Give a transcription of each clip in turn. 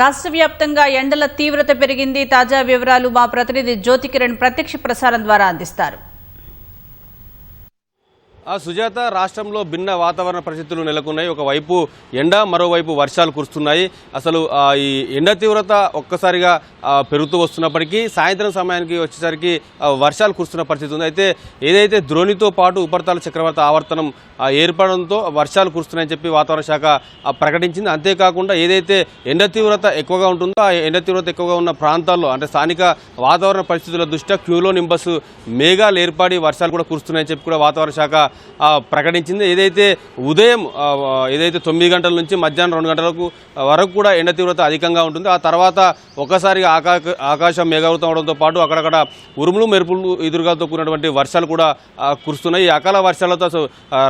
రాష్ట్ర వ్యాప్తంగా ఎండల తీవ్రత పెరిగింది. తాజా వివరాలు మా ప్రతినిధి జ్యోతికిరణ్ ప్రత్యక్ష ప్రసారం ద్వారా అందిస్తారు. సుజాత, రాష్ట్రంలో భిన్న వాతావరణ పరిస్థితులు నెలకొన్నాయి. ఒకవైపు ఎండ, మరోవైపు వర్షాలు కురుస్తున్నాయి. అసలు ఈ ఎండ తీవ్రత ఒక్కసారిగా పెరుగుతూ వస్తున్నప్పటికీ సాయంత్రం సమయానికి వచ్చేసరికి వర్షాలు కురుస్తున్న పరిస్థితి ఉంది. అయితే ఏదైతే ద్రోణితో పాటు ఉపరితల చక్రవాత ఆవర్తనం ఏర్పడంతో వర్షాలు కురుస్తున్నాయని చెప్పి వాతావరణ శాఖ ప్రకటించింది. అంతేకాకుండా ఏదైతే ఎండ తీవ్రత ఎక్కువగా ఉంటుందో ఆ ఎండ తీవ్రత ఎక్కువగా ఉన్న ప్రాంతాల్లో అంటే స్థానిక వాతావరణ పరిస్థితుల దృష్ట్యా క్యూలో నింబస్ మేఘాలు ఏర్పడి వర్షాలు కూడా కురుస్తున్నాయని చెప్పి కూడా వాతావరణ శాఖ ప్రకటించింది. ఏదైతే ఉదయం 9 గంటల నుంచి మధ్యాహ్నం 2 గంటల వరకు కూడా ఎండ తీవ్రత అధికంగా ఉంటుంది. ఆ తర్వాత ఒకసారిగా ఆకాశం మేఘావృతం అవడంతో పాటు అక్కడక్కడ ఉరుములు మెరుపులు ఎదురుగాతో కూడినటువంటి వర్షాలు కూడా కురుస్తున్నాయి. ఈ అకాల వర్షాలతో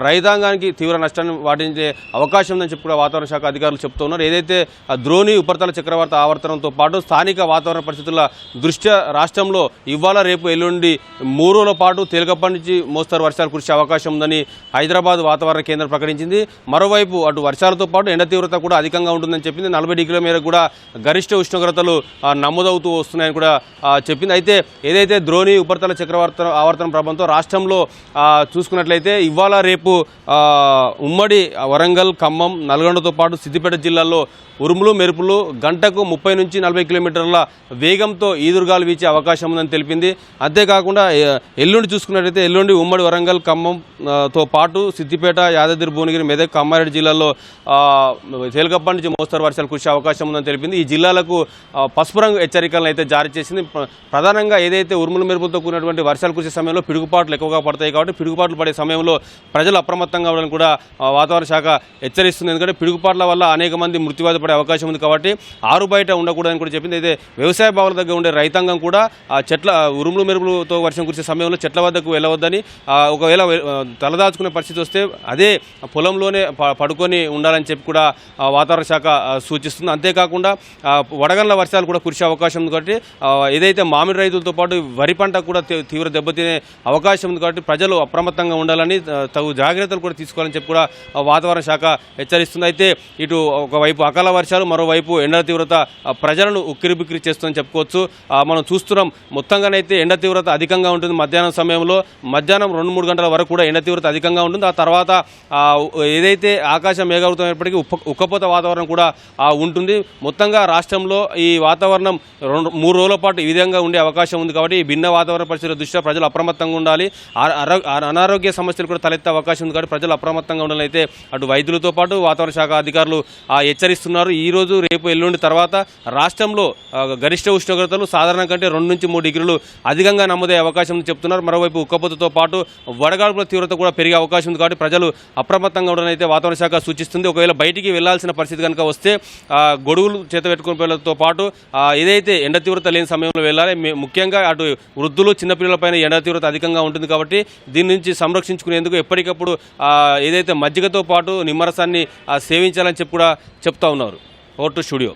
రైతాంగానికి తీవ్ర నష్టాన్ని వాటించే అవకాశం ఉందని చెప్పి కూడా వాతావరణ శాఖ అధికారులు చెప్తున్నారు. ఏదైతే ద్రోణి ఉపరితల చక్రవాత ఆవర్తనంతో పాటు స్థానిక వాతావరణ పరిస్థితుల దృష్ట్యా రాష్ట్రంలో ఇవాళ రేపు ఎల్లుండి 3 రోజుల పాటు తేలికపాటి నుంచి మోస్తరు వర్షాలు కురిసే అవకాశం ఉందని హైదరాబాద్ వాతావరణ కేంద్రం ప్రకటించింది. మరోవైపు అటు వర్షాలతో పాటు ఎండ తీవ్రత కూడా అధికంగా ఉంటుందని చెప్పింది. 40 డిగ్రీల మేరకు కూడా గరిష్ట ఉష్ణోగ్రతలు నమోదవుతూ వస్తున్నాయని కూడా చెప్పింది. అయితే ఏదైతే ద్రోణి ఉపరితల చక్రవాత ఆవర్తనం ప్రభావంతో రాష్ట్రంలో చూసుకున్నట్లయితే ఇవాళ రేపు ఉమ్మడి వరంగల్, ఖమ్మం, నల్గొండతో పాటు సిద్దిపేట జిల్లాల్లో ఉరుములు మెరుపులు గంటకు 30 నుంచి 40 కిలోమీటర్ల వేగంతో ఈదురుగాలు వీచే అవకాశం ఉందని తెలిపింది. అంతేకాకుండా ఎల్లుండి చూసుకున్నట్లయితే ఎల్లుండి ఉమ్మడి వరంగల్, ఖమ్మంతో పాటు సిద్దిపేట, యాదాద్రి భువనగిరి, మెదక్, కామారెడ్డి జిల్లాల్లో తేలికపాటి నుంచి మోస్తరు వర్షాలు కురిసే అవకాశం ఉందని తెలిపింది. ఈ జిల్లాలకు పసుపు రంగు హెచ్చరికలను అయితే జారీ చేసింది. ప్రధానంగా ఏదైతే ఉరుములు మెరుపులతో కూడినటువంటి వర్షాలు కురిసే సమయంలో పిడుగుపాట్లు ఎక్కువగా పడతాయి కాబట్టి పిడుగుపాట్లు పడే సమయంలో ప్రజలు అప్రమత్తంగా ఉండడానికి కూడా వాతావరణ శాఖ హెచ్చరిస్తుంది. ఎందుకంటే పిడుగుపాట్ల వల్ల అనేక మంది మృత్యువాత పడే అవకాశం ఉంది కాబట్టి ఆరు బయట ఉండకూడదని కూడా చెప్పింది. అయితే వ్యవసాయ భవనాల దగ్గర ఉండే రైతాంగం కూడా చెట్ల ఉరుములు మెరుపులతో వర్షం కురిసే సమయంలో చెట్ల వద్దకు వెళ్ళవద్దని, ఒకవేళ తలదాచుకునే పరిస్థితి వస్తే అదే పొలంలోనే పడుకొని ఉండాలని చెప్పి కూడా వాతావరణ శాఖ సూచిస్తుంది. అంతేకాకుండా వడగండ్ల వర్షాలు కూడా కురిసే అవకాశం ఉంది కాబట్టి ఏదైతే మామిడి రైతులతో పాటు వరి పంట కూడా తీవ్ర దెబ్బతినే అవకాశం ఉంది కాబట్టి ప్రజలు అప్రమత్తంగా ఉండాలని, తగు జాగ్రత్తలు కూడా తీసుకోవాలని చెప్పి కూడా వాతావరణ శాఖ హెచ్చరిస్తుంది. అయితే ఇటు ఒకవైపు అకాల వర్షాలు, మరోవైపు ఎండ తీవ్రత ప్రజలను ఉక్కిరిబిక్కిరి చేస్తుందని చెప్పుకోవచ్చు. మనం చూస్తున్నాం మొత్తంగానైతే ఎండ తీవ్రత అధికంగా ఉంటుంది. మధ్యాహ్నం సమయంలో మధ్యాహ్నం 2-3 గంటల వరకు కూడా ఎండ తీవ్రత అధికంగా ఉంటుంది. ఆ తర్వాత ఏదైతే ఆకాశం మేఘావృతం అయినప్పటికీ ఉక్కపోత వాతావరణం కూడా ఉంటుంది. మొత్తంగా రాష్ట్రంలో ఈ వాతావరణం 3 రోజుల పాటు ఈ విధంగా ఉండే అవకాశం ఉంది కాబట్టి ఈ భిన్న వాతావరణ పరిస్థితుల దృష్ట్యా ప్రజలు అప్రమత్తంగా ఉండాలి. అనారోగ్య సమస్యలు కూడా తలెత్తే అవకాశం ఉంది కాబట్టి ప్రజలు అప్రమత్తంగా ఉండాలి. అయితే అటు వైద్యులతో పాటు వాతావరణ శాఖ అధికారులు హెచ్చరిస్తున్నారు. ఈ రోజు, రేపు, ఎల్లుండి తర్వాత రాష్ట్రంలో గరిష్ట ఉష్ణోగ్రతలు సాధారణ కంటే 2 నుంచి 3 డిగ్రీలు అధికంగా నమోదయ్యే అవకాశం ఉంది చెప్తున్నారు. మరోవైపు ఉక్కపోతతో పాటు వడగాడుపుల తీవ్రత కూడా పెరిగే అవకాశం ఉంది కాబట్టి ప్రజలు అప్రమత్తంగా ఉండాలని అయితే వాతావరణ శాఖ సూచిస్తుంది. ఒకవేళ బయటికి వెళ్లాల్సిన పరిస్థితి కనుక వస్తే గొడుగులు చేత పెట్టుకుని వెళ్ళడంతో పాటు ఏదైతే ఎండ తీవ్రత లేని సమయంలో వెళ్ళాలి. ముఖ్యంగా అటు వృద్ధులు, చిన్నపిల్లలపైన ఎండ తీవ్రత అధికంగా ఉంటుంది కాబట్టి దీని నుంచి సంరక్షించుకునేందుకు ఎప్పటికప్పుడు ఏదైతే మజ్జిగతో పాటు నిమ్మరసాన్ని సేవించాలని చెప్పి కూడా చెప్తా ఉన్నారు. Over to studio.